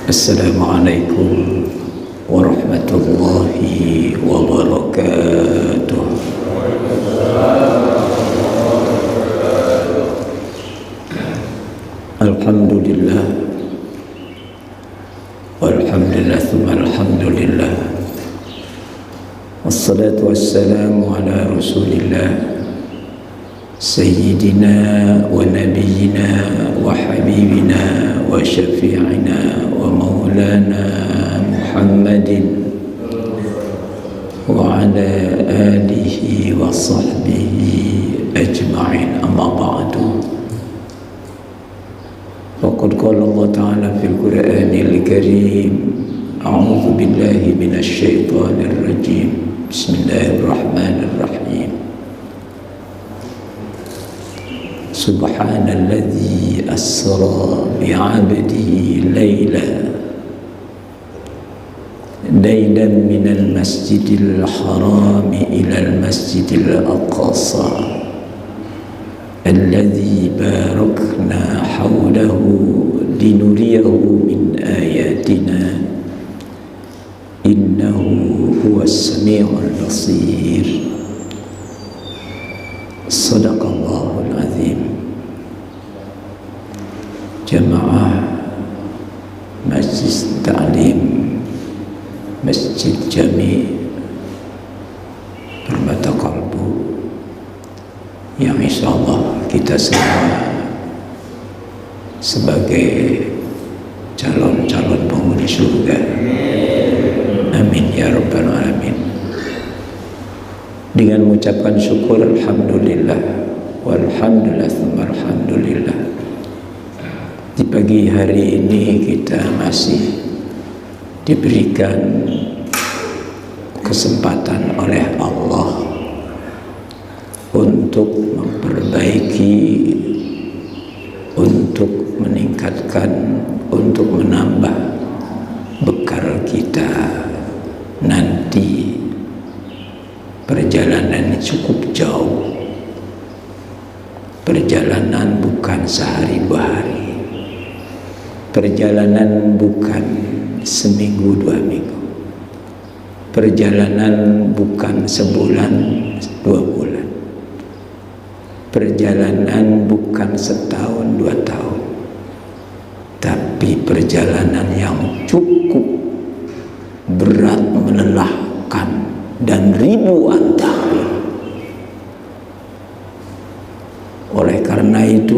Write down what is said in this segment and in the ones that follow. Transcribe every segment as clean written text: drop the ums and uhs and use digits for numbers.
Assalamualaikum warahmatullahi wabarakatuh. Alhamdulillah, walhamdulillah, thumma alhamdulillah, wassalatu wassalamu ala rasulillah Sayyidina wa nabiyyina wa habibina wa syafi'ina wa maulana Muhammadin wa ala alihi wa sahbihi ajma'in, amma ba'du. Faqad qala Allah ta'ala fil Qur'anil Karim, a'udzu billahi minasy syaithanir rajim, bismillahirrahmanirrahim. Subhanalladzi asra bi'abdihi laylan minal masjidil harami ilal masjidil aqsa alladzi barakna hawlahu linuriyahu min ayatina innahu huwas sami'ul basir. Sadaqallahul azim. Jamaah Masjid Ta'lim Masjid Jami Permata Kalbu yang insyaallah kita semua sebagai calon-calon penghuni surga, amin ya rabbal alamin. Dengan mengucapkan syukur alhamdulillah walhamdulillah tsumma alhamdulillah, di pagi hari ini kita masih diberikan kesempatan oleh Allah untuk memperbaiki, untuk meningkatkan, untuk menambah bekal kita nanti. Perjalanan cukup jauh, perjalanan bukan sehari dua hari, perjalanan bukan seminggu dua minggu, perjalanan bukan sebulan dua bulan, perjalanan bukan setahun dua tahun, tapi perjalanan yang cukup berat, melelahkan, dan ribuan tahun. Oleh karena itu,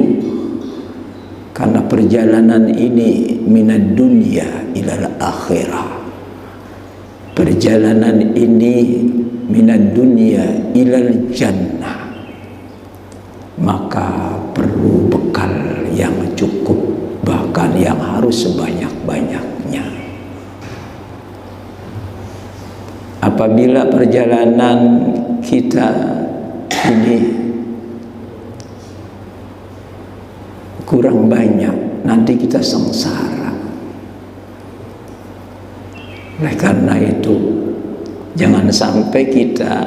karena perjalanan ini minad dunya ilal akhirah, perjalanan ini minad dunya ilal jannah, maka perlu bekal yang cukup, bahkan yang harus sebanyak-banyaknya. Apabila perjalanan kita ini kurang banyak, nanti kita sengsara. Oleh karena itu, jangan sampai kita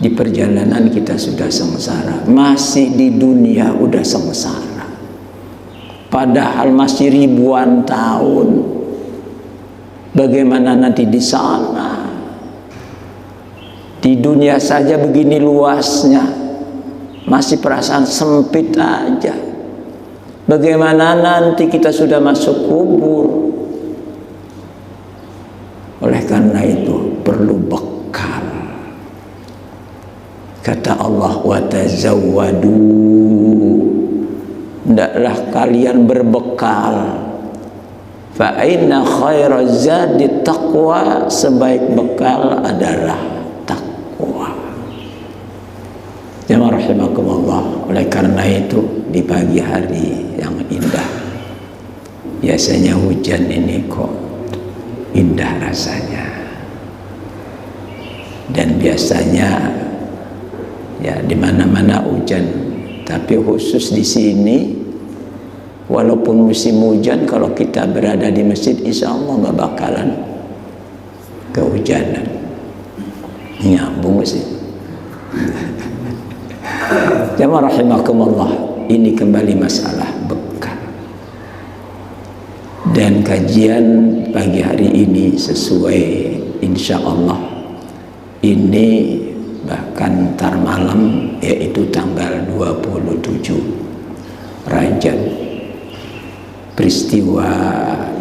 di perjalanan kita sudah sengsara, masih di dunia udah sengsara, padahal masih ribuan tahun. Bagaimana nanti di sana? Di dunia saja begini luasnya, masih perasaan sempit aja. Bagaimana nanti kita sudah masuk kubur? Oleh karena itu perlu bekal. Kata Allah, wa tazawwadu, hendaklah kalian berbekal. Fa inna khairaz zadi taqwa, sebaik bekal adalah takwa. Jamaah rahimakumullah. Oleh karena itu, di pagi hari yang indah, biasanya hujan ini kok indah rasanya, dan biasanya ya di mana-mana hujan, tapi khusus di sini. Walaupun musim hujan, kalau kita berada di masjid, insya Allah nggak bakalan kehujanan. Nyambung sih. Jamaah rahimakumullah, ini kembali masalah bekal. Dan kajian pagi hari ini sesuai insya Allah ini bahkan tar malam, yaitu tanggal 27 Rajab, peristiwa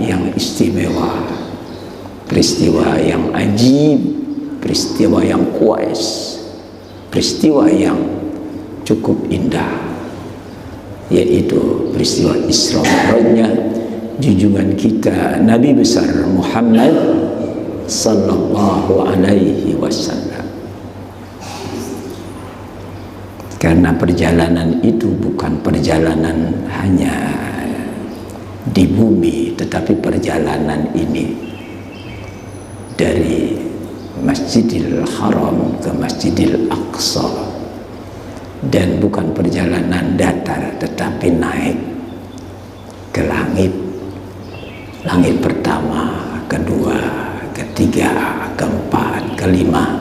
yang istimewa, peristiwa yang ajib, peristiwa yang kuas, peristiwa yang cukup indah, yaitu peristiwa Isra Mi'rajnya junjungan kita Nabi besar Muhammad sallallahu alaihi wasallam. Karena perjalanan itu bukan perjalanan hanya di bumi, tetapi perjalanan ini dari Masjidil Haram ke Masjidil Aqsa, dan bukan perjalanan datar tetapi naik ke langit, langit pertama, kedua, ketiga, keempat, kelima,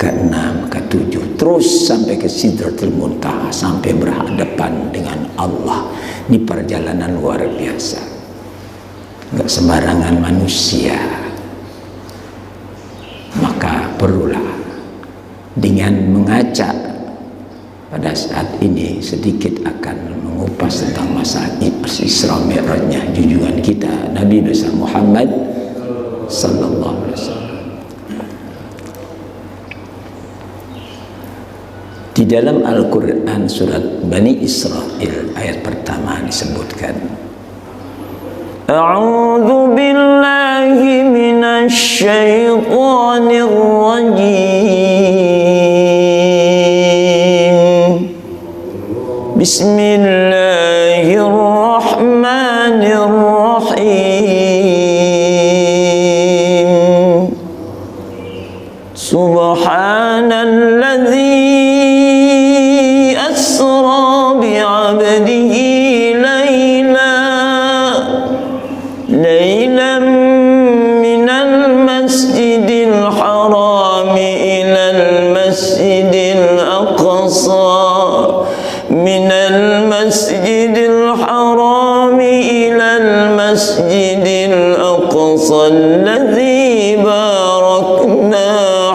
keenam, ketujuh, terus sampai ke Sidratul Muntaha, sampai berhadapan dengan Allah. Ini perjalanan luar biasa, nggak sembarangan manusia. Maka perlulah dengan mengajak pada saat ini sedikit akan mengupas tentang masalah Isra Mi'rajnya junjungan kita Nabi besar Muhammad sallallahu alaihi wasallam. Di dalam Al-Quran surat Bani Israel ayat pertama disebutkan, A'udzu billahi minasy syaithanir rajim. Bismillahirrahmanirrahim. Subhanalladzi asra bi'abdihi laylan minal masjidil harami ilal masjidil aqsa, minal masjidil harami ilal masjidil aqsa alladzi barakna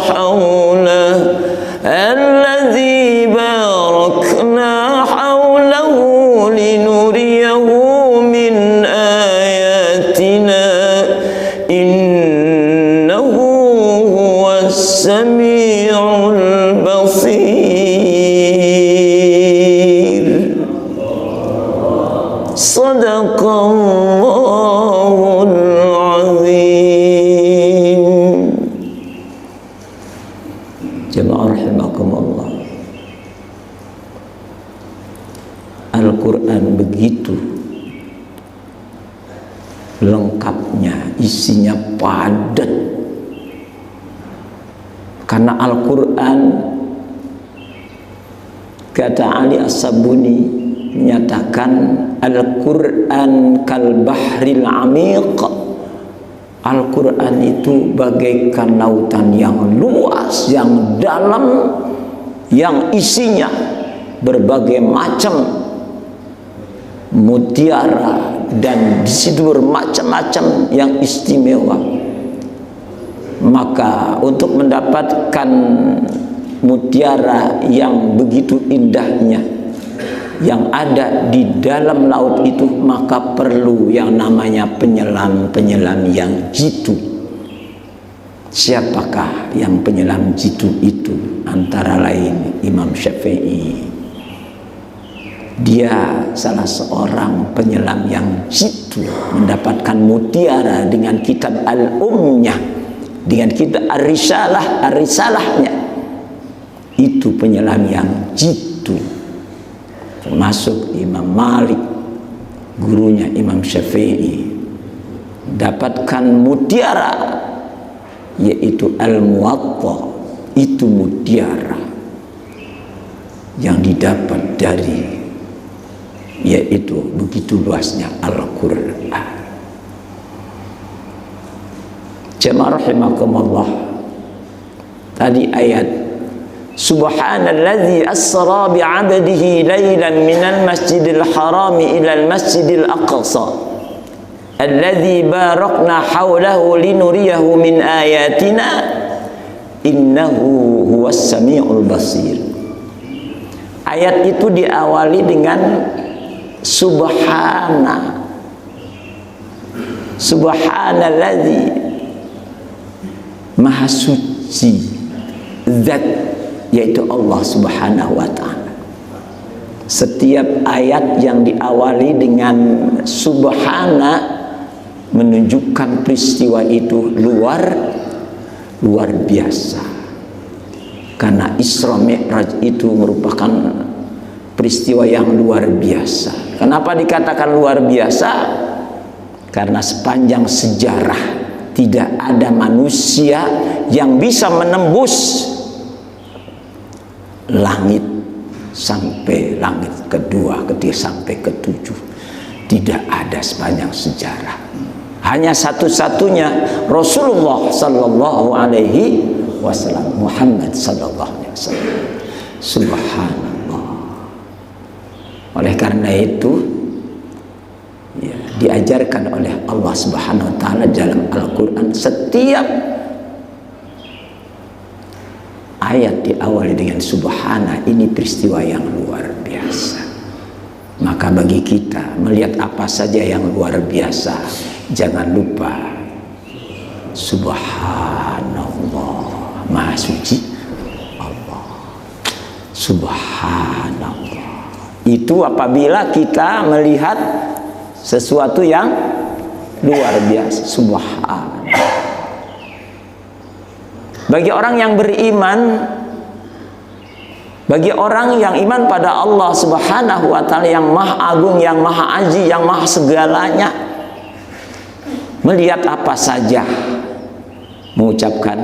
hawlahu, alladzi barakna hawlahu linuriyahu min ayatina innahu huwas sami'ul basir. Sadaqallahul azim. Jemaah rahimakumullah, Al-Quran begitu lengkapnya, isinya padat. Karena Al-Quran, kata Ali As-Sabuni menyatakan, Al-Quran kal bahril amiq. Al-Quran itu bagaikan lautan yang luas, yang dalam, yang isinya berbagai macam mutiara, dan di situ bermacam-macam yang istimewa. Maka untuk mendapatkan mutiara yang begitu indahnya yang ada di dalam laut itu, maka perlu yang namanya penyelam-penyelam yang jitu. Siapakah yang penyelam jitu itu? Antara lain Imam Syafi'i. Dia salah seorang penyelam yang jitu, mendapatkan mutiara dengan kitab Al-Ummah, dengan kitab Ar-Risalahnya. Itu penyelam yang jitu. Termasuk Imam Malik, gurunya Imam Syafi'i, dapatkan mutiara, yaitu Al-Muwatta. Itu mutiara yang didapat dari, yaitu begitu luasnya Al-Quran. Jemaah rahimakumullah, tadi ayat Subhanalladzi asra bi'abdihi laylan minal masjidil harami ilal masjidil aqsa, alladzi barakna haulahu linuriyahu min ayatina innahu huwas samiul basir. Ayat itu diawali dengan subhanalladzi, maha suci zat, yaitu Allah subhanahu wa ta'ala. Setiap ayat yang diawali dengan subhana menunjukkan peristiwa itu luar biasa. Karena Isra Mi'raj itu merupakan peristiwa yang luar biasa. Kenapa dikatakan luar biasa? Karena sepanjang sejarah tidak ada manusia yang bisa menembus langit sampai langit kedua, ketiga sampai ketujuh. Tidak ada sepanjang sejarah. Hanya satu-satunya Rasulullah sallallahu alaihi wasallam, Muhammad sallallahu alaihi wasallam. Subhanallah. Oleh karena itu ya, diajarkan oleh Allah Subhanahu wa taala dalam Al-Qur'an, setiap ayat diawali dengan subhana. Ini peristiwa yang luar biasa. Maka bagi kita melihat apa saja yang luar biasa, jangan lupa subhanallah, maha suci Allah. Subhanallah. Itu apabila kita melihat sesuatu yang luar biasa. Subhanallah. Bagi orang yang beriman, bagi orang yang iman pada Allah Subhanahu wa ta'ala yang maha agung, yang maha aji, yang maha segalanya, melihat apa saja mengucapkan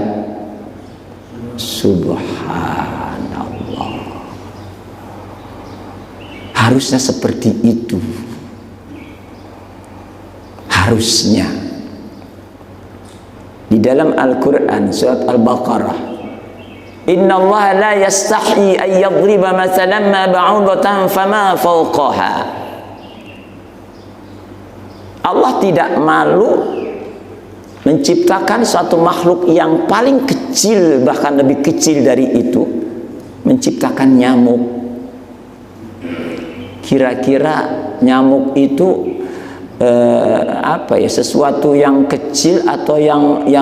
subhanallah. Harusnya seperti itu. Harusnya. Di dalam Al-Quran surat Al-Baqarah, Inna Allah la yastahi an yadriba mathalan ma ba'udatan fama fawqaha. Allah tidak malu menciptakan suatu makhluk yang paling kecil, bahkan lebih kecil dari itu, menciptakan nyamuk. Kira-kira nyamuk itu apa ya, sesuatu yang kecil atau yang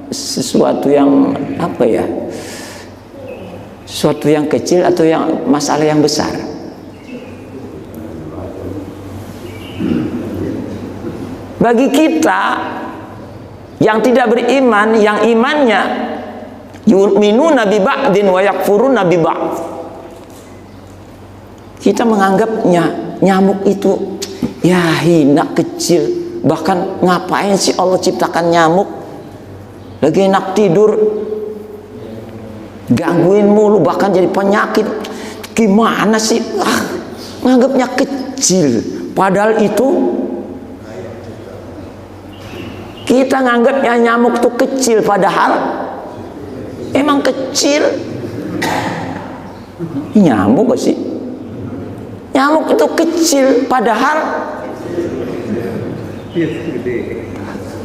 sesuatu yang apa ya, sesuatu yang kecil atau yang masalah yang besar? Bagi kita yang tidak beriman, yang imannya yu'minuna bi ba'din wa yakfuruna bi ba'd, kita menganggapnya nyamuk itu ya hina, kecil. Bahkan ngapain sih Allah ciptakan nyamuk? Lagi enak tidur gangguin mulu, bahkan jadi penyakit. Gimana sih? Nganggapnya kecil. Padahal itu kita nganggapnya nyamuk tuh kecil, padahal emang kecil. Nyamuk gak sih? Nyamuk itu kecil, padahal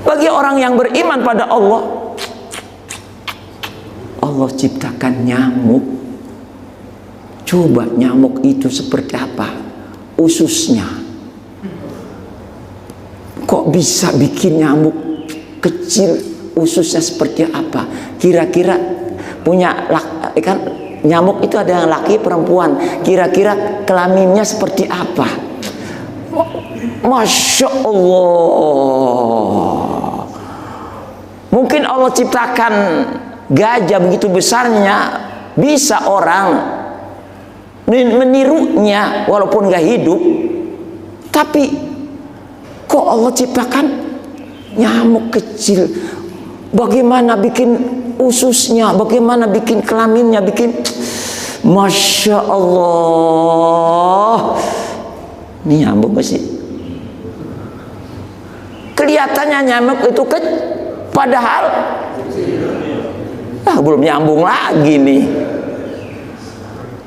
bagi orang yang beriman pada Allah, Allah ciptakan nyamuk. Coba nyamuk itu seperti apa ususnya? Kok bisa bikin nyamuk kecil, ususnya seperti apa? Kira-kira punya kan nyamuk itu ada yang laki, perempuan. Kira-kira kelaminnya seperti apa? Masya Allah. Mungkin Allah ciptakan gajah begitu besarnya, bisa orang menirunya walaupun gak hidup. Tapi kok Allah ciptakan nyamuk kecil? Bagaimana bikin ususnya, bagaimana bikin kelaminnya, bikin Masya Allah. Ini nyamuk gak sih? Kelihatannya nyamuk itu padahal belum nyambung lagi nih.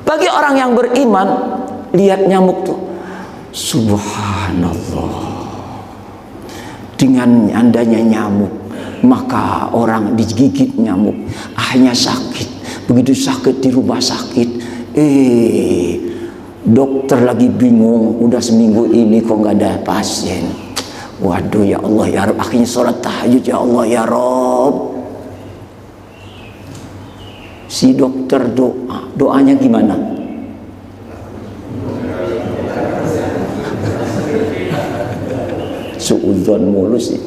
Bagi orang yang beriman, lihat nyamuk tuh, subhanallah. dengan adanya nyamuk, maka orang digigit nyamuk akhirnya sakit. Begitu sakit di rumah sakit, dokter lagi bingung, udah seminggu ini kok nggak ada pasien. Waduh, ya Allah ya Rabb, akhirnya sholat tahajud, ya Allah ya Rabb. Si dokter doanya gimana? Suudzon mulu sih.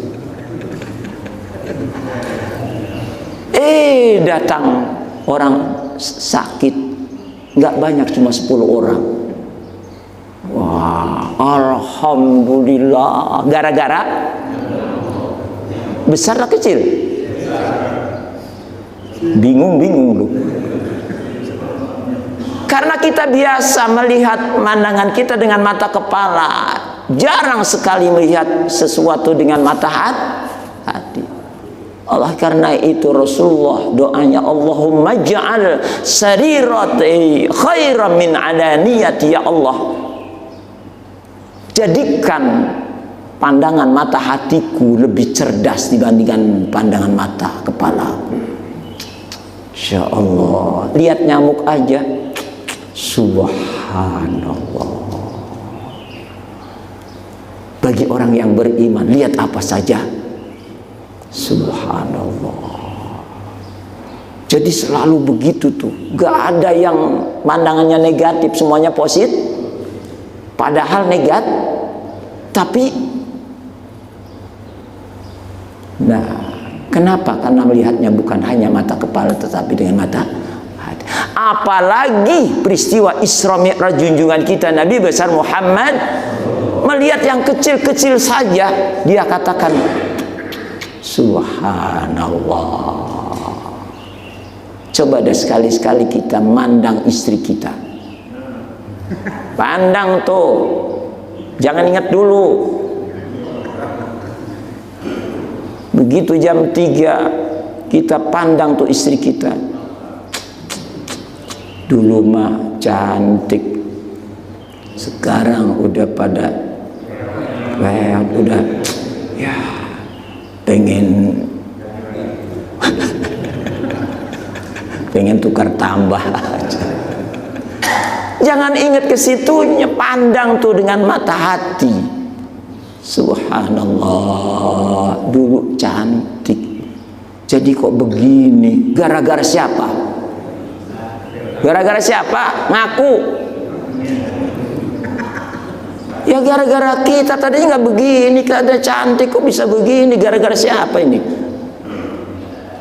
Datang orang sakit, nggak banyak, cuma 10 orang. Wah, alhamdulillah. Gara-gara besar atau kecil? Bingung lu. Karena kita biasa melihat pandangan kita dengan mata kepala, jarang sekali melihat sesuatu dengan mata hati. Allah, karena itu Rasulullah doanya, Allahumma ja'al sarirati khairan min alaniyati, ya Allah, jadikan pandangan mata hatiku lebih cerdas dibandingkan pandangan mata kepala. Insya Allah, lihat nyamuk aja, subhanallah. Bagi orang yang beriman, lihat apa saja, subhanallah. Jadi selalu begitu tuh, gak ada yang pandangannya negatif, semuanya positif. Padahal negatif, tapi kenapa? Karena melihatnya bukan hanya mata kepala, tetapi dengan mata hati. Apalagi peristiwa Isra Mi'raj junjungan kita Nabi besar Muhammad, melihat yang kecil-kecil saja dia katakan subhanallah. Coba deh sekali-sekali kita mandang istri kita, pandang tuh, jangan ingat dulu. Begitu jam 3 kita pandang tuh istri kita, dulu mah cantik, sekarang udah pada udah ya pengen tukar tambah aja. Jangan ingat ke situnya, pandang tuh dengan mata hati. Subhanallah, dulu cantik, jadi kok begini? Gara-gara siapa? Gara-gara siapa? Ngaku. Ya gara-gara kita, tadinya nggak begini, keadaan cantik kok bisa begini. Gara-gara siapa ini?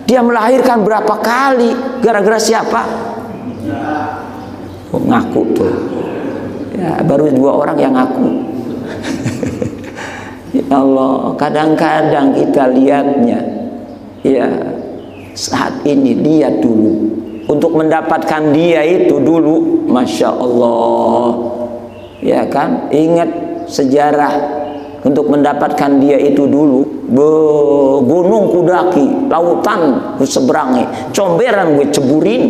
Dia melahirkan berapa kali? Gara-gara siapa? Oh, ngaku tuh. Ya, baru 2 orang yang ngaku. Ya Allah, kadang-kadang kita lihatnya, ya saat ini lihat dulu. Untuk mendapatkan dia itu dulu, Masya Allah, ya kan? Ingat sejarah. Untuk mendapatkan dia itu dulu, gunung kudaki, lautan ku seberangi, comberan gue ceburin.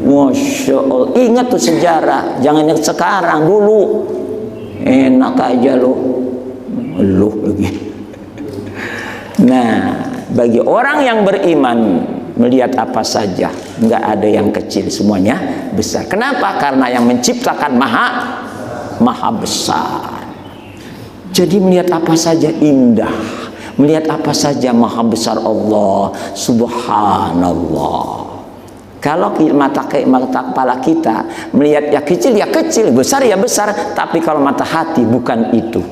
Masya Allah, ingat tuh sejarah, jangan yang sekarang, dulu. Enak aja lo, lagi. Nah, bagi orang yang beriman, melihat apa saja, nggak ada yang kecil, semuanya besar. Kenapa? Karena yang menciptakan maha besar. Jadi melihat apa saja indah, melihat apa saja maha besar Allah, subhanallah. Kalau mata kepala kita melihat ya kecil, besar ya besar, tapi kalau mata hati bukan itu.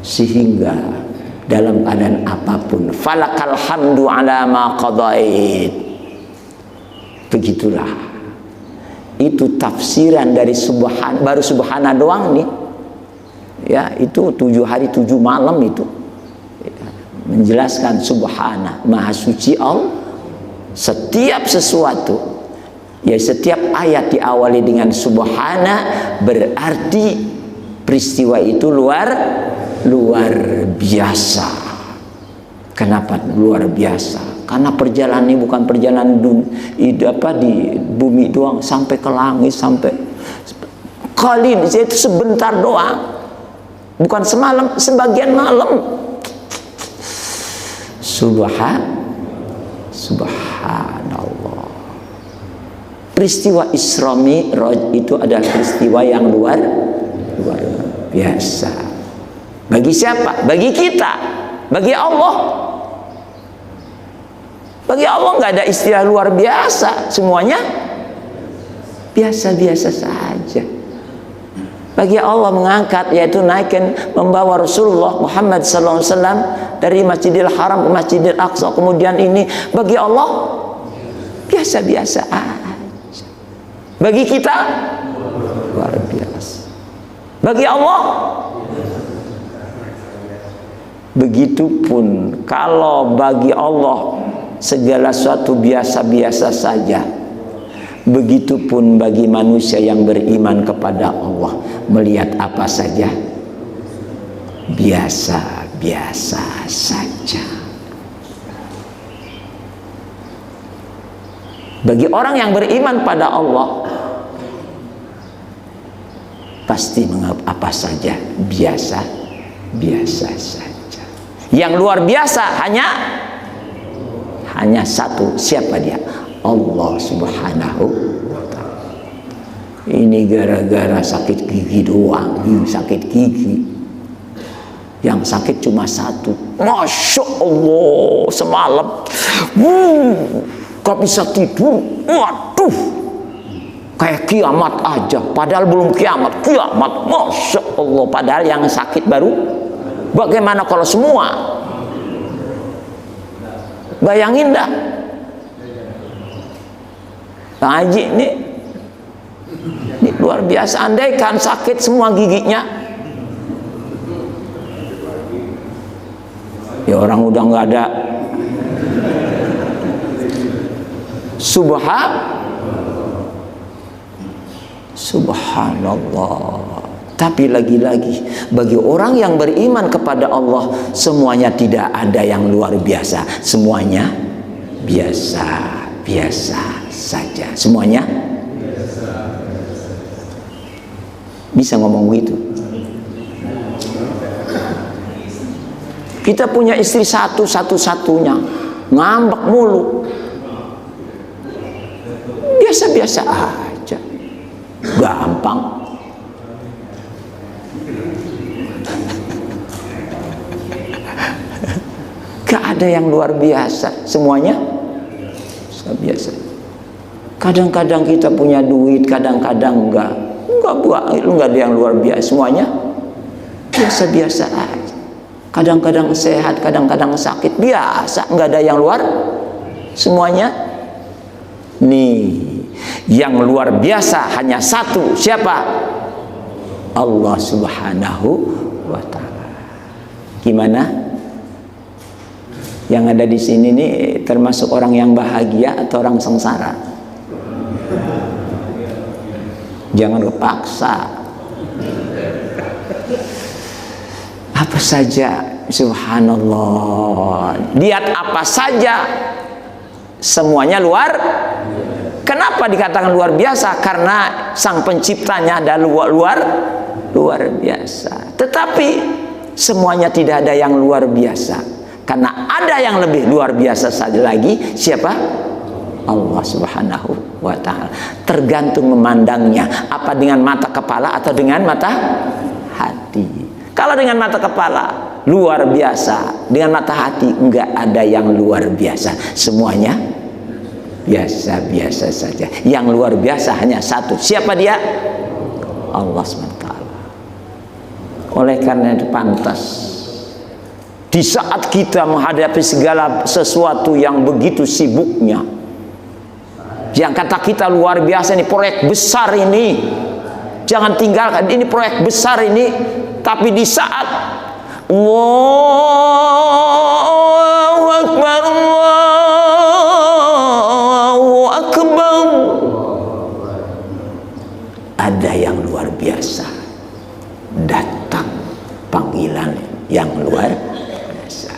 Sehingga dalam keadaan apapun, falakal hamdu ala ma qadait. Begitulah. Itu tafsiran dari baru subhana doang nih. Ya, itu 7 hari 7 malam itu. Menjelaskan subhana, maha suci Allah. Setiap sesuatu, ya setiap ayat diawali dengan subhana, berarti peristiwa itu luar biasa. Kenapa luar biasa? Karena perjalanan ini bukan perjalanan di bumi doang, sampai ke langit, sampai kali itu sebentar doang. Bukan semalam, sebagian malam. Subhanallah. Peristiwa Isra Mi'raj itu adalah peristiwa yang luar biasa. Bagi siapa? Bagi kita. Bagi Allah. Bagi Allah nggak ada istilah luar biasa. Semuanya biasa-biasa saja. Bagi Allah mengangkat, yaitu naikkan, membawa Rasulullah Muhammad SAW dari Masjidil Haram ke Masjidil Aqsa, kemudian ini bagi Allah biasa-biasa aja. Bagi kita luar biasa. Bagi Allah begitupun. Kalau bagi Allah segala sesuatu biasa-biasa saja, begitupun bagi manusia yang beriman kepada Allah, melihat apa saja biasa-biasa saja. Bagi orang yang beriman pada Allah, pasti menganggap apa saja biasa-biasa saja. Yang luar biasa hanya satu. Siapa dia? Allah Subhanahu wa ta'ala. Ini gara-gara sakit gigi doang. Sakit gigi. Yang sakit cuma satu. Masya Allah, semalam gak bisa tidur. Waduh, kayak kiamat aja. Padahal belum kiamat. Masya Allah. Padahal yang sakit baru. Bagaimana kalau semua? Bayangin dah. Haji ini luar biasa. Andaikan sakit semua giginya, ya orang udah nggak ada. Subhanallah. Tapi lagi-lagi bagi orang yang beriman kepada Allah, semuanya tidak ada yang luar biasa. Semuanya biasa saja. Semuanya bisa ngomong gitu. Kita punya istri satu-satunya, ngambek mulu. Biasa-biasa aja. Gampang. Gak ada yang luar biasa. Semuanya biasa. Kadang-kadang kita punya duit, kadang-kadang enggak ada yang luar biasa. Semuanya biasa-biasa aja. Kadang-kadang sehat, kadang-kadang sakit, biasa. Enggak ada yang luar. Semuanya nih, yang luar biasa hanya satu. Siapa? Allah Subhanahu wa ta'ala. Gimana? Yang ada di sini nih termasuk orang yang bahagia atau orang sengsara? Jangan kepaksa. Apa saja, subhanallah. Lihat apa saja, semuanya luar. Kenapa dikatakan luar biasa? Karena sang penciptanya ada luar biasa. Tetapi semuanya tidak ada yang luar biasa. Karena ada yang lebih luar biasa saja lagi. Siapa? Allah Subhanahu wa ta'ala. Tergantung memandangnya. Apa dengan mata kepala atau dengan mata hati. Kalau dengan mata kepala luar biasa, dengan mata hati enggak ada yang luar biasa. Semuanya biasa-biasa saja. Yang luar biasa hanya satu. Siapa dia? Allah SWT. Oleh karena itu pantas di saat kita menghadapi segala sesuatu yang begitu sibuknya, yang kata kita luar biasa, ini proyek besar ini, jangan tinggalkan, ini proyek besar ini. Tapi di saat Allahu Akbar, Allahu Akbar, ada yang luar biasa datang, panggilan yang luar biasa,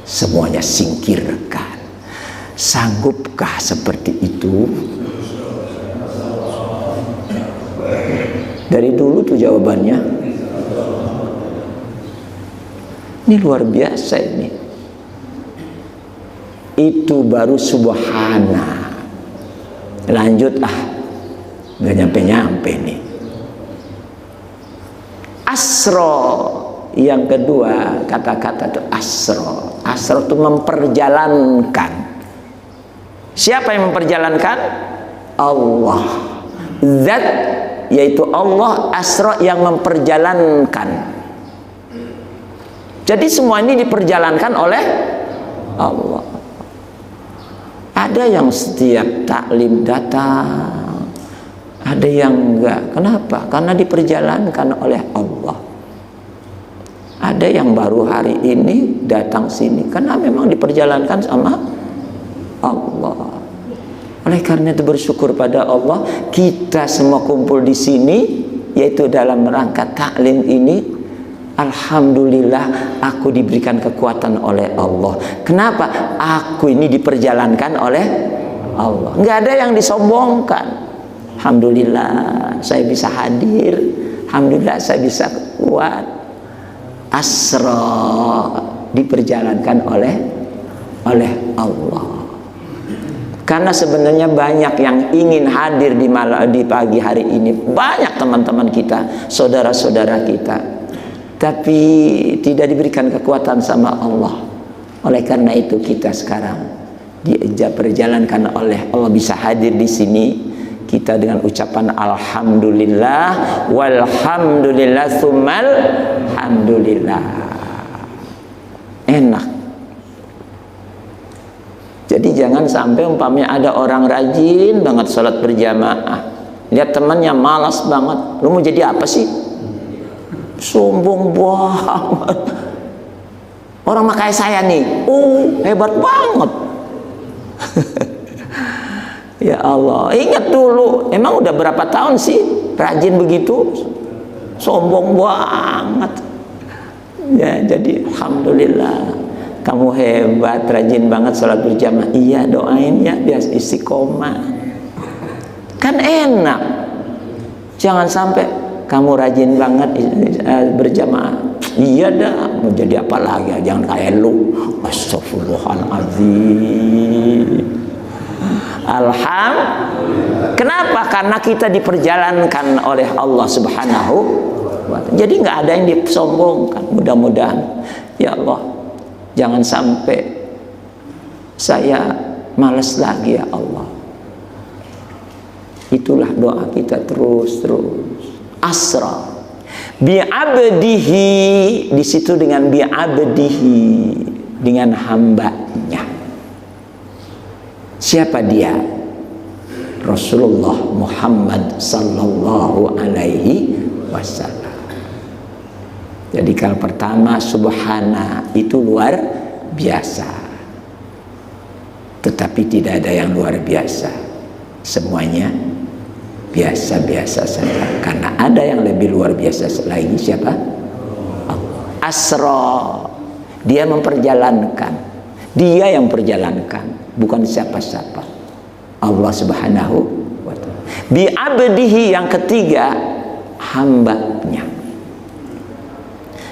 semuanya singkirkan. Sanggupkah seperti itu? Dari dulu tuh jawabannya Ini luar biasa ini. Itu baru subhana. Lanjut nggak nyampe-nyampe nih. Asro, yang kedua kata-kata itu asro. Asro itu memperjalankan. Siapa yang memperjalankan? Allah. Zat, yaitu Allah, asro yang memperjalankan. Jadi semua ini diperjalankan oleh Allah. Ada yang setiap taklim datang, ada yang enggak. Kenapa? Karena diperjalankan oleh Allah. Ada yang baru hari ini datang sini karena memang diperjalankan sama Allah. Oleh karena itu bersyukur pada Allah, kita semua kumpul di sini, yaitu dalam rangka taklim ini. Alhamdulillah, aku diberikan kekuatan oleh Allah. Kenapa? Aku ini diperjalankan oleh Allah. Nggak ada yang disombongkan. Alhamdulillah, saya bisa hadir. Alhamdulillah, saya bisa kuat. Asra, diperjalankan oleh Allah. Karena sebenarnya banyak yang ingin hadir di pagi hari ini. Banyak teman-teman kita, saudara-saudara kita, tapi tidak diberikan kekuatan sama Allah. Oleh karena itu kita sekarang diperjalankan oleh Allah, bisa hadir di sini. Kita dengan ucapan alhamdulillah, walhamdulillah, tsummal alhamdulillah. Enak. Jadi jangan sampai umpamanya ada orang rajin banget sholat berjamaah, lihat temannya malas banget, lu mau jadi apa sih? Sombong banget. Orang mah kayak saya nih, hebat banget. Ya Allah, ingat dulu, emang udah berapa tahun sih rajin begitu? Sombong banget. Ya, jadi alhamdulillah, kamu hebat, rajin banget sholat berjamaah. Iya, doain ya biar istiqomah. Kan enak. Jangan sampai kamu rajin banget berjamaah. Iya dah, mau jadi apa lagi? Jangan kayak lu. Astagfirullahaladzim. Kenapa? Karena kita diperjalankan oleh Allah Subhanahu wa ta'ala. Jadi nggak ada yang disombongkan. Mudah-mudahan ya Allah, jangan sampai saya malas lagi ya Allah. Itulah doa kita terus. Asra bi'abdihi, di situ dengan bi'abdihi, dengan hambanya. Siapa dia? Rasulullah Muhammad sallallahu alaihi wasallam. Jadi kalau pertama subhana itu luar biasa. Tetapi tidak ada yang luar biasa. Semuanya biasa-biasa saja. Karena ada yang lebih luar biasa lagi. Siapa? Allah. Asra, dia memperjalankan. Dia yang perjalankan, bukan siapa-siapa. Allah Subhanahu wa ta'ala. Bi'abdihi, yang ketiga, hambanya.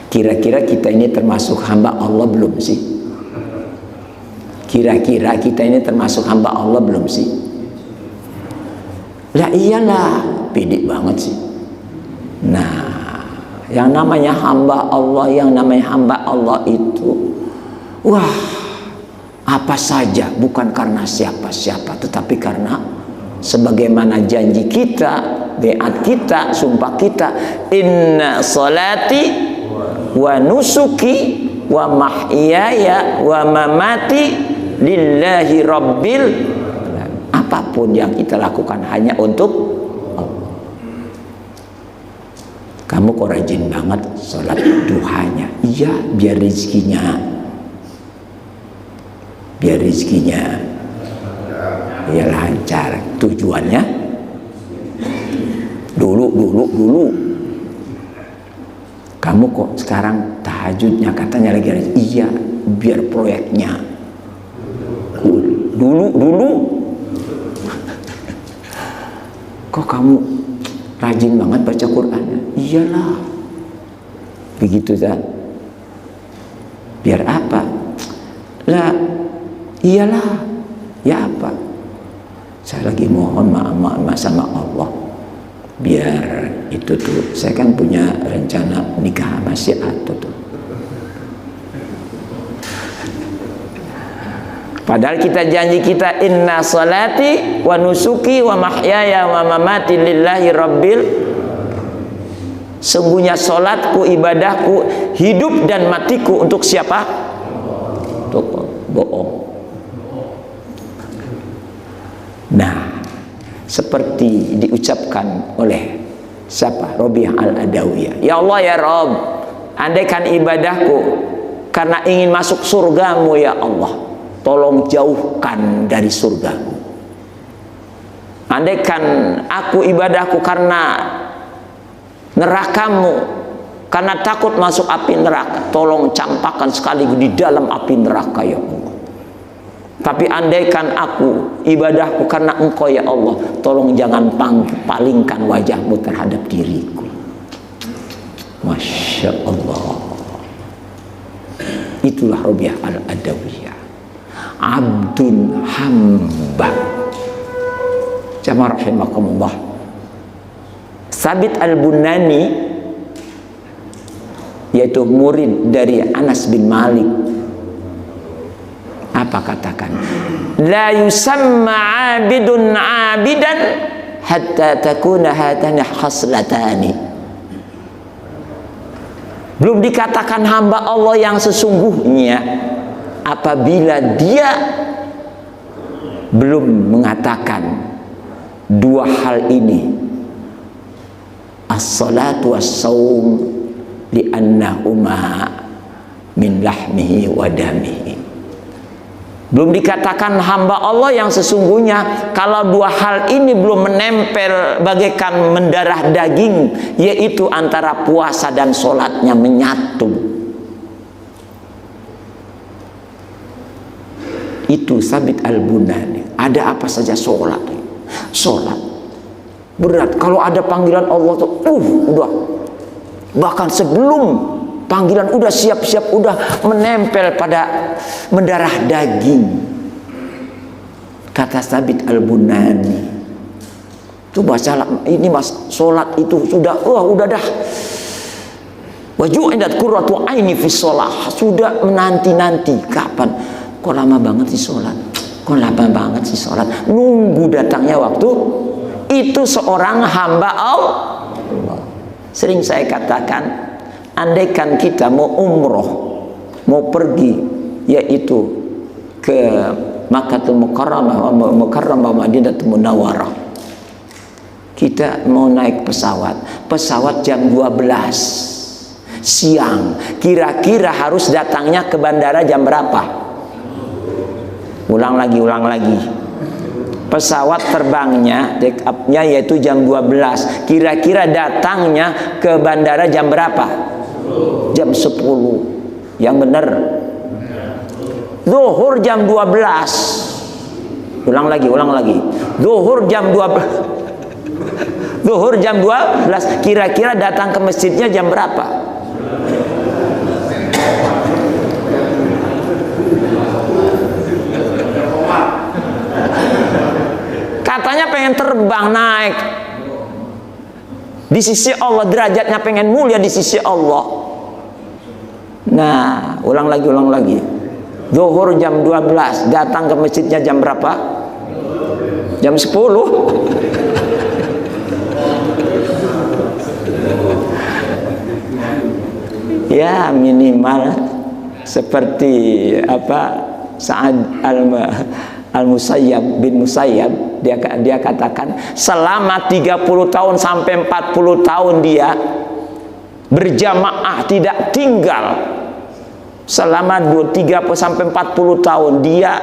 Kira-kira kita ini termasuk hamba Allah belum sih? Kira-kira kita ini termasuk hamba Allah belum sih? Lah iyalah, pede banget sih. Nah, yang namanya hamba Allah, itu, wah, apa saja, bukan karena siapa-siapa, tetapi karena sebagaimana janji kita, beat kita, sumpah kita, inna salati wa nusuki wa mahyaya wa mamati lillahi rabbil. Apapun yang kita lakukan hanya untuk Allah. Kamu kok rajin banget sholat duhanya? Iya, biar rezekinya ya lancar. Tujuannya dulu kamu kok sekarang tahajudnya katanya lagi rajin. Iya, biar proyeknya dulu kok kamu rajin banget baca Qur'annya. Iyalah, begitu kan. Biar apa? Lah, iyalah. Ya apa? Saya lagi mohon maaf sama Allah. Biar itu tuh, saya kan punya rencana nikah sama si Ato tuh. Padahal kita janji kita, inna salati wa nusuki wa mahyaya wa mamati lillahi rabbil. Sungguhnya solatku, ibadahku, hidup dan matiku untuk siapa? Untuk bohong. Nah, seperti diucapkan oleh siapa? Rabi'ah al-Adawiyah. Ya Allah ya Rabb, andaikan ibadahku karena ingin masuk surgamu ya Allah, tolong jauhkan dari surgamu. Andaikan aku ibadahku karena nerakamu, karena takut masuk api neraka, tolong campakkan sekaligus di dalam api neraka ya Allah. Tapi andaikan aku ibadahku karena engkau ya Allah, tolong jangan palingkan wajahmu terhadap diriku. Masya Allah. Itulah Rabi'ah al-Adawiyah, abdun hamba. Jamaah rahimakumullah. Sabit al-Bunani, yaitu murid dari Anas bin Malik, apa katakan? La yusamma abidun abidan hatta takuna hatani khaslatani. Belum dikatakan hamba Allah yang sesungguhnya apabila dia belum mengatakan dua hal ini, as-salatu was-saum li'annahuma min lahmihi wa damihi. Belum dikatakan hamba Allah yang sesungguhnya kalau dua hal ini belum menempel bagaikan mendarah daging, yaitu antara puasa dan sholatnya menyatu. Itu Sabit al-Bunani. Ada apa saja sholat. Sholat berat. Kalau ada panggilan Allah tuh, udah. Bahkan sebelum panggilan udah siap-siap, udah menempel pada mendarah daging. Kata Sabit al-Bunani, tuh baca ini mas, sholat itu sudah, udah dah. Waju'indat qurratu aini fi sholah, sudah menanti-nanti kapan. Kok lama banget sih sholat? Kok lama banget sih sholat? Nunggu datangnya waktu. Itu seorang hamba Allah. Sering saya katakan, andaikan kita mau umroh, mau pergi, yaitu ke Makkahul Mukarramah, Madinatul Munawwarah, kita mau naik pesawat jam 12 siang, kira-kira harus datangnya ke bandara jam berapa? Ulang lagi. Pesawat terbangnya, take up-nya yaitu jam 12. Kira-kira datangnya ke bandara jam berapa? Jam 10. Yang benar. Zuhur jam 12. Ulang lagi. Zuhur jam 12. Zuhur jam 12. Kira-kira datang ke masjidnya jam berapa? Katanya pengen terbang naik di sisi Allah, derajatnya pengen mulia di sisi Allah. Nah, ulang lagi. Zuhur jam 12, datang ke masjidnya jam berapa? Jam 10. Ya minimal seperti apa Sa'ad Al-Musayyab bin Musayyab, dia katakan selama 30 tahun sampai 40 tahun dia berjamaah tidak tinggal. Selama 30 sampai 40 tahun dia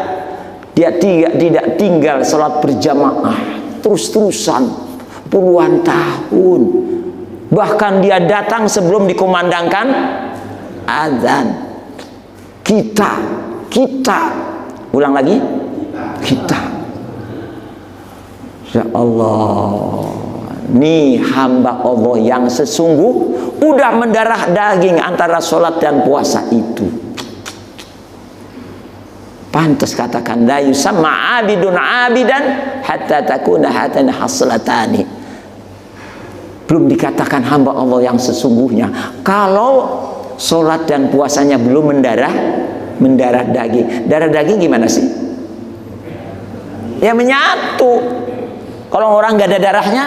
tidak tinggal salat berjamaah terus-terusan puluhan tahun. Bahkan dia datang sebelum dikumandangkan azan. Kita ulang lagi, kita. Ya Allah, nih hamba Allah yang sesungguh udah mendarah daging antara sholat dan puasa itu. Pantas katakan la yusamma abidun abidan hatta takuna hatan haslatani. Belum dikatakan hamba Allah yang sesungguhnya kalau sholat dan puasanya belum mendarah daging. Darah daging gimana sih? Ya menyatu. Kalau orang nggak ada darahnya,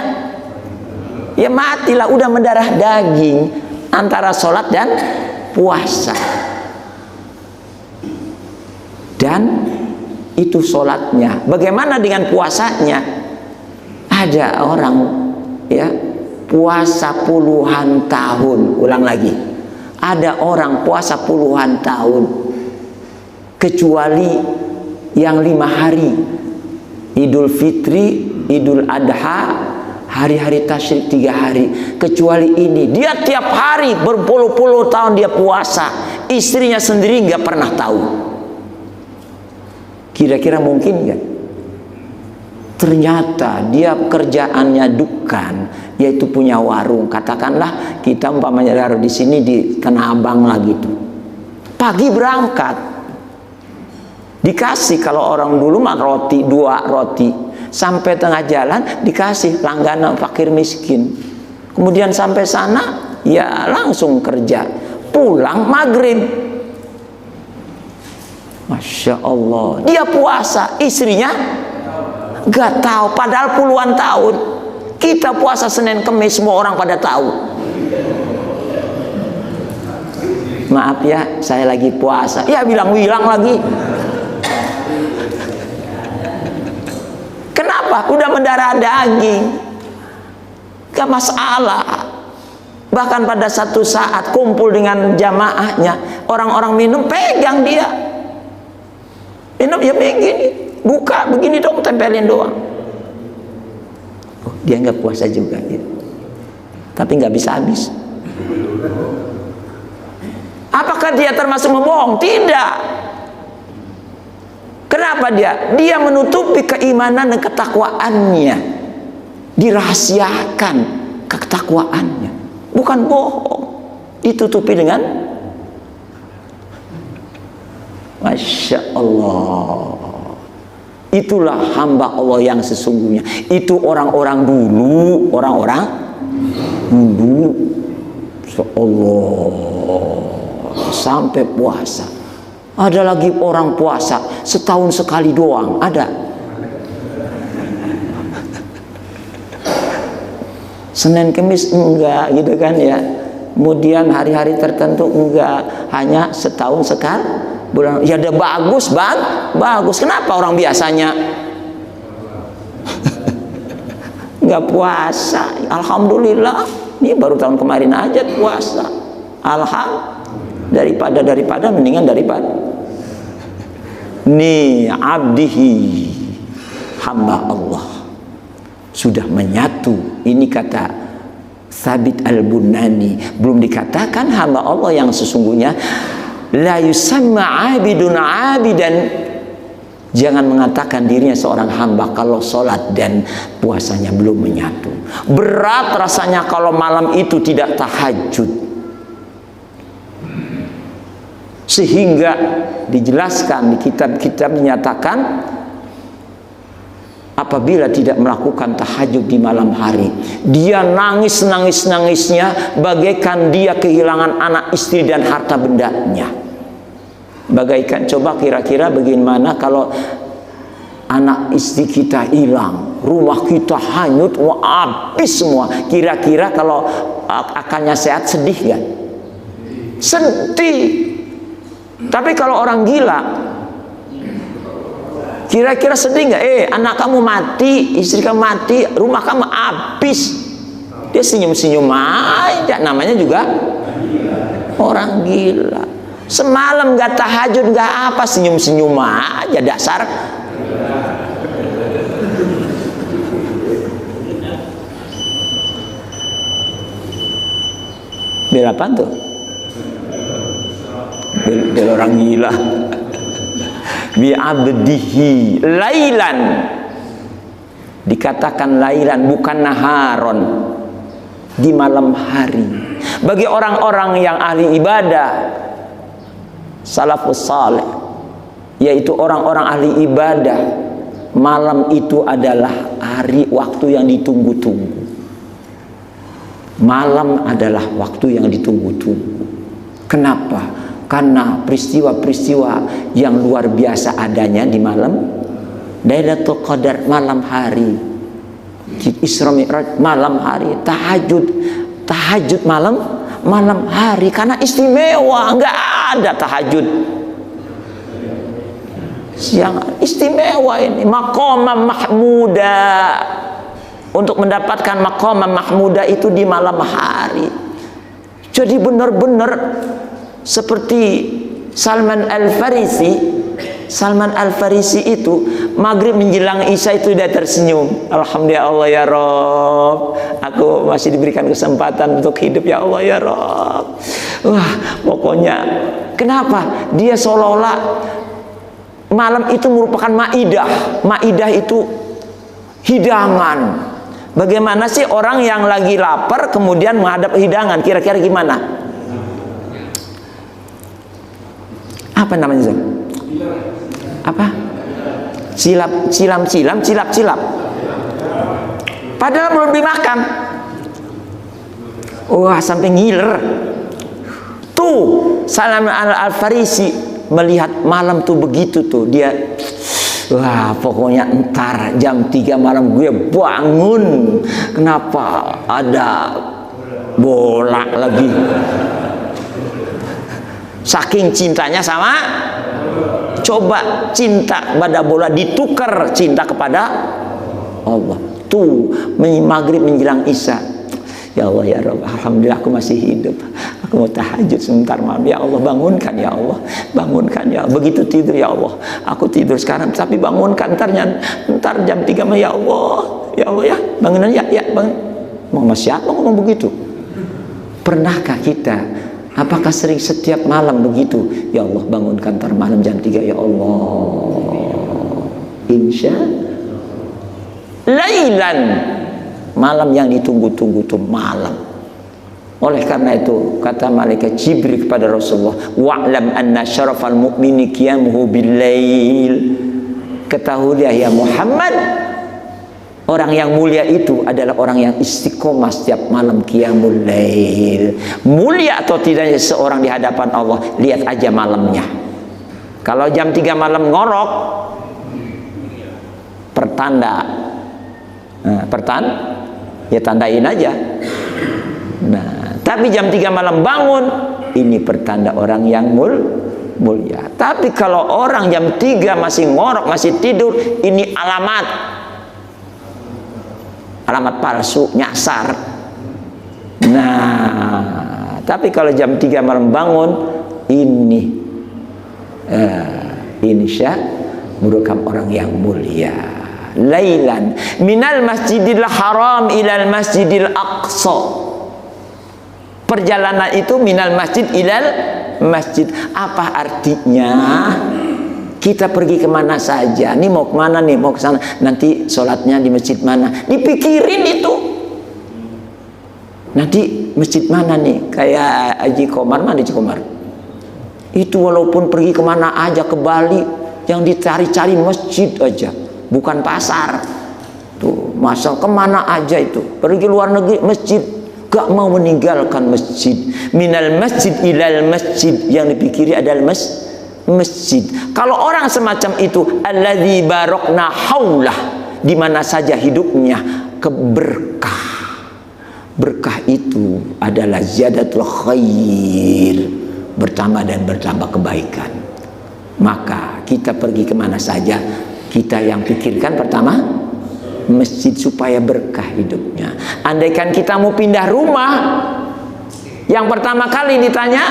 ya matilah. Udah mendarah daging antara sholat dan puasa. Dan itu sholatnya. Bagaimana dengan puasanya? Ada orang ya puasa puluhan tahun. Ulang lagi, ada orang puasa puluhan tahun kecuali yang 5 hari, Idul Fitri, Idul Adha, hari-hari tasyrik 3 hari. Kecuali ini, dia tiap hari berpuluh-puluh tahun dia puasa, istrinya sendiri nggak pernah tahu. Kira-kira mungkin nggak? Ternyata dia kerjaannya dukan, yaitu punya warung. Katakanlah kita umpamanya taruh di sini di Tanah Abang lagi tuh. Pagi berangkat, dikasih kalau orang dulu mah roti 2 roti, sampai tengah jalan dikasih langganan fakir miskin. Kemudian sampai sana ya langsung kerja, pulang maghrib. Masya Allah, dia puasa, istrinya gak tahu, padahal puluhan tahun. Kita puasa Senin Kemis, semua orang pada tahu. Maaf ya, saya lagi puasa. Ya bilang-bilang lagi. Kenapa? Udah mendarah daging, gak masalah. Bahkan pada satu saat kumpul dengan jamaahnya, orang-orang minum, pegang dia. Minum ya begini, buka begini dong, tempelin doang. Oh, dia nggak puasa juga ya. Tapi nggak bisa habis. Apakah dia termasuk membohong? Tidak. Kenapa dia? Dia menutupi keimanan dan ketakwaannya, dirahasiakan ketakwaannya, bukan bohong, ditutupi dengan Masya Allah. Itulah hamba Allah yang sesungguhnya. Itu orang-orang dulu, orang-orang dulu. Allah sampai puasa. Ada lagi orang puasa setahun sekali doang, ada. Senin Kemis enggak gitu kan ya. Kemudian hari-hari tertentu enggak, hanya setahun sekali. Bulan, ya udah bagus bang, bagus. Kenapa orang biasanya nggak puasa? Alhamdulillah, ini baru tahun kemarin aja puasa. Alhamdulillah, daripada mendingan daripada. Nih abdihi, hamba Allah sudah menyatu. Ini kata Thabit Al-Bunani. Belum dikatakan hamba Allah yang sesungguhnya. La yusamma abidun abidan. Jangan mengatakan dirinya seorang hamba kalau sholat dan puasanya belum menyatu. Berat rasanya kalau malam itu tidak tahajud. Sehingga dijelaskan di kitab-kitab dinyatakan apabila tidak melakukan tahajud di malam hari, dia nangis-nangisnya bagaikan dia kehilangan anak, istri dan harta bendanya. Bagaikan, coba kira-kira bagaimana kalau anak istri kita hilang, rumah kita hanyut, habis semua. Kira-kira kalau akalnya sehat sedih gak? Sedih. Tapi kalau orang gila, kira-kira sedih nggak? Anak kamu mati, istri kamu mati, rumah kamu habis. Dia senyum-senyum aja, namanya juga orang gila. Semalam nggak tahajud, nggak apa, senyum-senyum aja, dasar. Bel apa tuh? Bel orang gila. Bi'abdihi lailan, dikatakan lailan bukan naharon, di malam hari. Bagi orang-orang yang ahli ibadah salafus saleh, yaitu orang-orang ahli ibadah, malam itu adalah hari waktu yang ditunggu-tunggu. Malam adalah waktu yang ditunggu-tunggu. Kenapa? Karena peristiwa-peristiwa yang luar biasa adanya di malam Lailatul Qadar, malam hari, Isra Mi'raj malam hari, tahajud malam hari, karena istimewa. Nggak ada tahajud siang, istimewa ini maqamam mahmuda. Untuk mendapatkan maqamam mahmuda itu di malam hari. Jadi benar-benar seperti Salman Al-Farisi itu maghrib menjelang isya itu dia tersenyum. Alhamdulillah Allah ya Rabb, aku masih diberikan kesempatan untuk hidup ya Allah ya Rabb. Wah, pokoknya kenapa? Dia seolah-olah malam itu merupakan maidah. Maidah itu hidangan. Bagaimana sih orang yang lagi lapar kemudian menghadap hidangan? Kira-kira gimana? Apa namanya, Zul? Apa? Cilap-cilap. Padahal belum dimakan. Wah, sampai ngiler. Tuh, Salman Al-Farisi melihat malam tuh begitu tuh. Dia, wah, pokoknya entar jam 3 malam gue bangun. Kenapa? Ada bola lagi. Saking cintanya sama, coba cinta pada bola ditukar cinta kepada Allah. Tuh, maghrib menjelang isya, ya Allah ya Rabb, alhamdulillah aku masih hidup. Aku mau tahajud sebentar malam. Ya Allah, bangunkan ya Allah, bangunkan ya Allah. Begitu tidur ya Allah, aku tidur sekarang tapi bangunkan ntar jam 3 ya Allah. Ya Allah ya, bangunan ya bangun. Muhammad siapa ngomong begitu? Pernahkah kita? Apakah sering setiap malam begitu? Ya Allah, bangunkan ntar malam jam 3 ya Allah. Insya lailan, malam yang ditunggu-tunggu itu malam. Oleh karena itu kata malaikat Jibril kepada Rasulullah, wa'lam anna syarafal mu'mini qiyamuhu bil-lail. Ketahuilah ya Muhammad, orang yang mulia itu adalah orang yang istiqomah setiap malam qiyamul lail. Mulia atau tidaknya seorang di hadapan Allah, lihat aja malamnya. Kalau jam 3 malam ngorok, pertanda. Ya tandain aja. Nah, tapi jam 3 malam bangun, ini pertanda orang yang mulia. Tapi kalau orang jam 3 masih ngorok, masih tidur, ini alamat palsu, nyasar. Nah, tapi kalau jam 3 malam bangun, ini insya merupakan orang yang mulia. Lailan minal masjidil haram ilal masjidil aqsa. Perjalanan itu minal masjid ilal masjid. Apa artinya? Kita pergi kemana saja. Nih mau kemana nih? Mau ke sana. Nanti sholatnya di masjid mana? Dipikirin itu. Nanti masjid mana nih? Kayak Haji Komar, mana Haji Komar? Itu walaupun pergi kemana aja, ke Bali, yang dicari-cari masjid aja, bukan pasar. Tuh, masal kemana aja itu. Pergi luar negeri, masjid. Gak mau meninggalkan masjid. Minal masjid ilal masjid. Yang dipikiri adalah masjid. Kalau orang semacam itu, alladzi barokna haulah, di mana saja hidupnya keberkah. Berkah itu adalah ziyadatul khair, bertambah dan bertambah kebaikan. Maka kita pergi kemana saja, kita yang pikirkan pertama masjid supaya berkah hidupnya. Andaikan kita mau pindah rumah, yang pertama kali ditanya,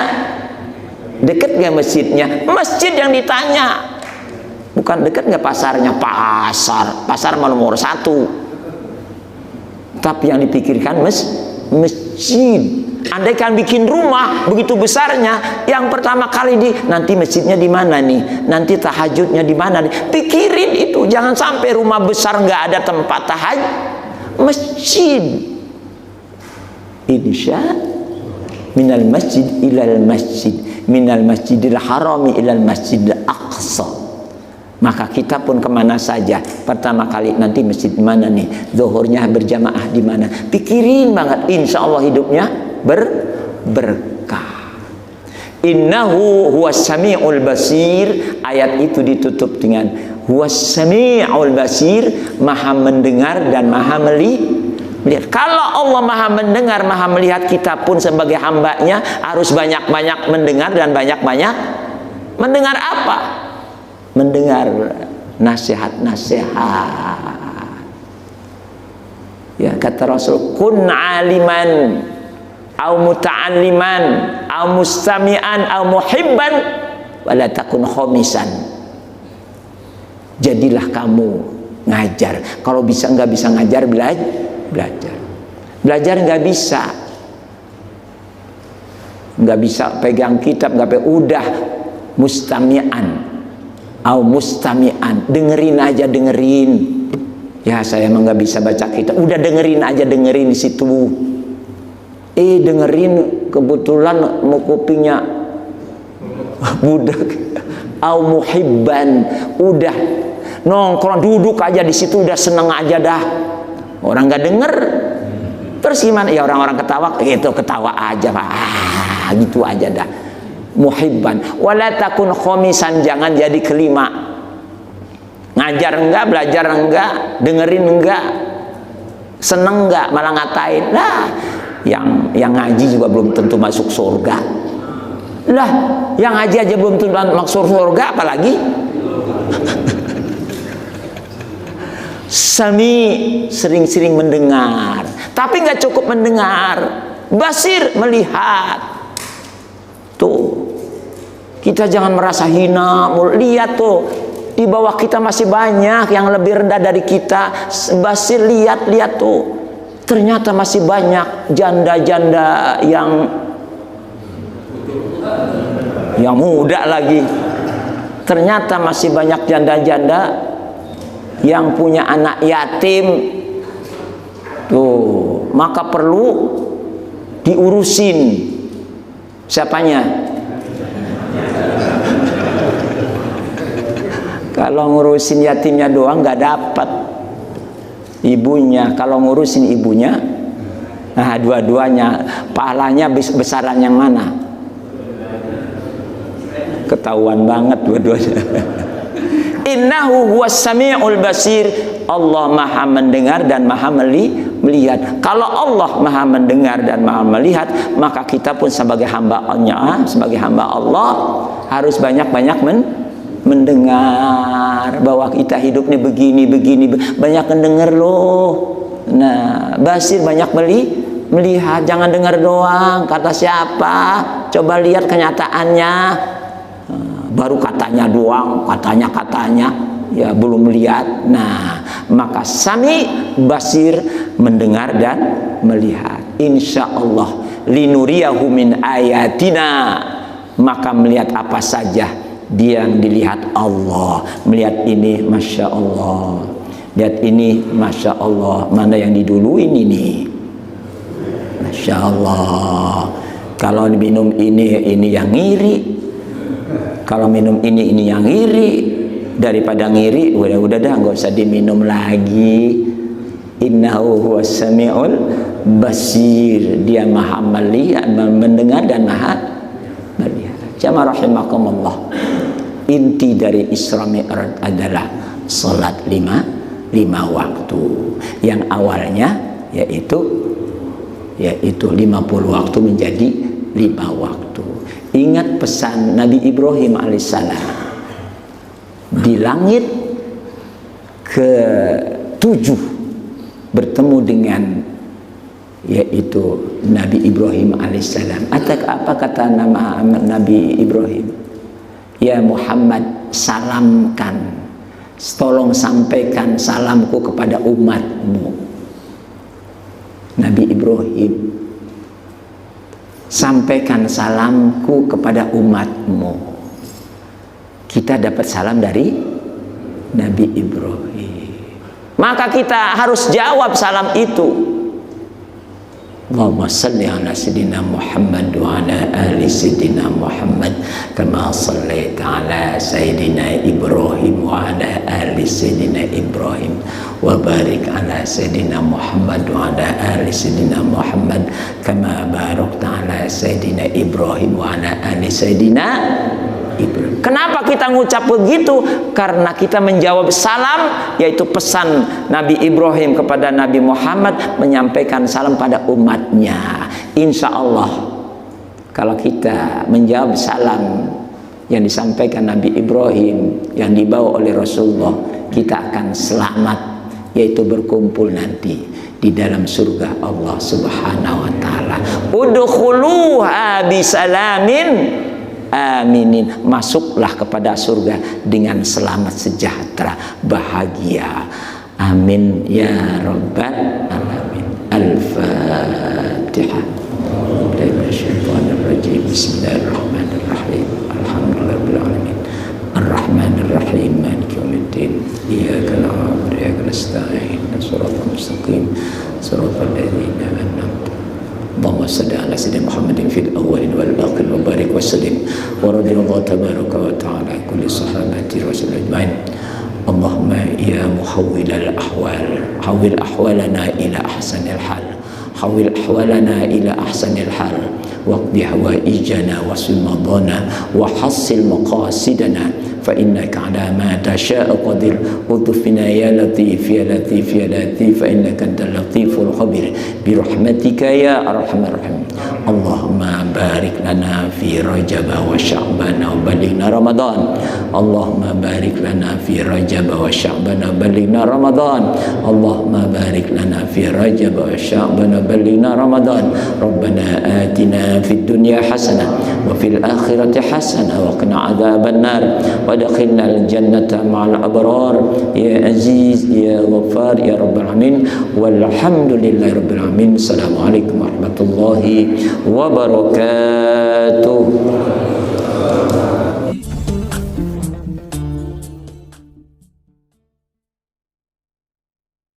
dekat gak masjidnya? Masjid yang ditanya, bukan dekat gak pasarnya. Pasar nomor 1, tapi yang dipikirkan masjid. Andaikan bikin rumah begitu besarnya, yang pertama kali nanti masjidnya di mana nih, nanti tahajudnya di mana nih, pikirin itu. Jangan sampai rumah besar nggak ada tempat tahajud. Masjid, insya minal masjid ilal masjid, minal masjidil harami ilal masjidil aqsa. Maka kita pun kemana saja, pertama kali nanti masjid di mana nih, zuhurnya berjamaah di mana, pikirin banget, insya Allah hidupnya berkah. Innahu huwas sami'ul basir. Ayat itu ditutup dengan huwas sami'ul basir, maha mendengar dan maha melihat. Kalau Allah maha mendengar, maha melihat, kita pun sebagai hambanya harus banyak-banyak mendengar dan banyak-banyak mendengar apa? Mendengar nasihat-nasihat. Ya, kata Rasul, kun aliman au muta'alliman au mustami'an au muhibban wala takun khomisan. Jadilah kamu ngajar. Kalau bisa nggak bisa ngajar, belajar. Belajar nggak bisa pegang kitab, udah mustami'an au mustami'an, dengerin aja, dengerin. Ya saya emang nggak bisa baca kitab, udah dengerin aja, dengerin di situ. Dengerin, kebetulan mau kupingnya budak. Au muhibban, udah nongkrong duduk aja di situ, udah seneng aja dah. Orang nggak denger, terus gimana? Ya orang-orang ketawa, itu ketawa aja, gitu aja dah. Muhibban, wala takun khomisan, jangan jadi kelima. Ngajar enggak, belajar enggak, dengerin enggak, seneng enggak, malah ngatain. Lah, yang ngaji juga belum tentu masuk surga. Lah, yang ngaji aja belum tentu masuk surga, apalagi sami, sering-sering mendengar. Tapi nggak cukup mendengar, basir, melihat. Tuh, kita jangan merasa hina. Lihat tuh, di bawah kita masih banyak yang lebih rendah dari kita. Basir, lihat tuh, ternyata masih banyak janda-janda yang muda lagi. Ternyata masih banyak janda-janda yang punya anak yatim. Tuh, maka perlu diurusin. Siapanya? Kalau ngurusin yatimnya doang nggak dapat, ibunya. Kalau ngurusin ibunya, nah dua-duanya, pahalanya besaran yang mana? Ketahuan banget dua-duanya. Innahu huwas sami'ul basir. Allah maha mendengar dan maha melihat. Kalau Allah maha mendengar dan maha melihat, maka kita pun sebagai hamba-Nya, sebagai hamba Allah, harus banyak-banyak mendengar bahwa kita hidup nih begini, banyak mendengar loh. Nah, basir, banyak melihat, jangan dengar doang. Kata siapa? Coba lihat kenyataannya. Baru katanya doang, katanya, ya belum melihat. Nah, maka sami, basir, mendengar dan melihat. Insya Allah linuriyahu min ayatina, maka melihat apa saja dia yang dilihat Allah. Melihat ini, masya Allah. Lihat ini, masya Allah. Mana yang diduluin ini? Masya Allah. Kalau minum ini yang ngiri. Kalau minum ini yang ngiri. Daripada ngiri, udah dah, nggak usah diminum lagi. Innahu huwas sami'ul basir. Dia maha melihat, mendengar dan maha melihat. Jamaah rahimakumullah. Inti dari Isra Mi'raj adalah salat lima waktu. Yang awalnya yaitu 50 waktu menjadi 5 waktu. Ingat pesan Nabi Ibrahim alaihissalam di langit ke-7 bertemu dengan yaitu Nabi Ibrahim alaihissalam. Apa kata nama Nabi Ibrahim? Ya Muhammad, salamkan, tolong sampaikan salamku kepada umatmu. Nabi Ibrahim, sampaikan salamku kepada umatmu. Kita dapat salam dari Nabi Ibrahim. Maka kita harus jawab salam itu. Allahumma salli ala Sayyidina Muhammad wa ala ali Sayyidina Muhammad kama sallaita ala Sayyidina Ibrahim wa ala ali Sayyidina Ibrahim wa barik ala Sayyidina Muhammad wa ala ali Sayyidina Muhammad kama barakta ala Sayyidina Ibrahim wa ala ali Sayyidina Ibrahim. Kenapa kita ngucap begitu? Karena kita menjawab salam, yaitu pesan Nabi Ibrahim kepada Nabi Muhammad, menyampaikan salam pada umatnya. Insya Allah kalau kita menjawab salam yang disampaikan Nabi Ibrahim yang dibawa oleh Rasulullah, kita akan selamat, yaitu berkumpul nanti di dalam surga Allah Subhanahu wa taala. Udkhuluha bisalamin aminin, masuklah kepada surga dengan selamat, sejahtera, bahagia. Amin ya rabbal alamin. Al-Fatihah. Bismillahirrahmanirrahim. Alhamdulillahirabbil alamin. Ar-Rahmanirrahim. Maliki yaumiddin. Iyyaka na'budu wa iyyaka nasta'in. Shiratal mustaqim. Shiratal ladzina an'amta. Allahumma salli ala Sayyidina Muhammadin fil awwalin wal akhirin wa barik wa sallim wa radiyallahu tabaraka wa ta'ala kulli sahabati rasul ajmain. Allahumma ya muhawwilal ahwal hawwil ahwalana ila ahsanil hal, hawwil ahwalana ila ahsanil hal, waqdi hawaijana wa sumadana wa hassil maqasidana fa innaka ala ma tasha'u qadir. Udfina ya latif ya latif ya latif fa innaka antal latiful khabir bi rahmatika ya arhamar rahim. Allahumma barik lana fi Rajab wa Sya'ban wa balighna Ramadan. Allahumma barik lana fi Rajab wa Sya'ban wa balighna Ramadan. Allahumma barik lana fi Rajab wa Sya'ban wa balighna Ramadan. Rabbana atina fid dunya hasanah wa fil akhirati hasanah wa qina adzaban nar wa adkhilna al jannata ma'al abrar ya aziz ya ghaffar ya rabbal alamin. Walhamdulillahi rabbil alamin. Assalamualaikum warahmatullahi wabarakatuh.